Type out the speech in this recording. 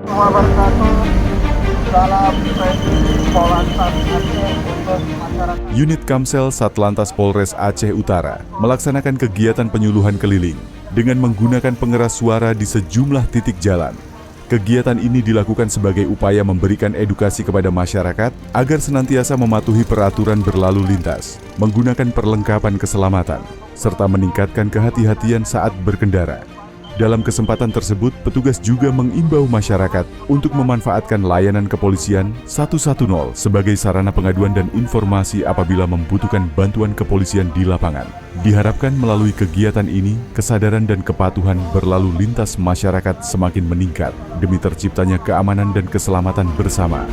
wabarakatuh. Salam training Polantas Aceh untuk masyarakat. Unit Kamsel Satlantas Polres Aceh Utara melaksanakan kegiatan penyuluhan keliling dengan menggunakan pengeras suara di sejumlah titik jalan. Kegiatan ini dilakukan sebagai upaya memberikan edukasi kepada masyarakat agar senantiasa mematuhi peraturan berlalu lintas, menggunakan perlengkapan keselamatan, serta meningkatkan kehati-hatian saat berkendara. Dalam kesempatan tersebut, petugas juga mengimbau masyarakat untuk memanfaatkan layanan kepolisian 110 sebagai sarana pengaduan dan informasi apabila membutuhkan bantuan kepolisian di lapangan. Diharapkan melalui kegiatan ini, kesadaran dan kepatuhan berlalu lintas masyarakat semakin meningkat demi terciptanya keamanan dan keselamatan bersama.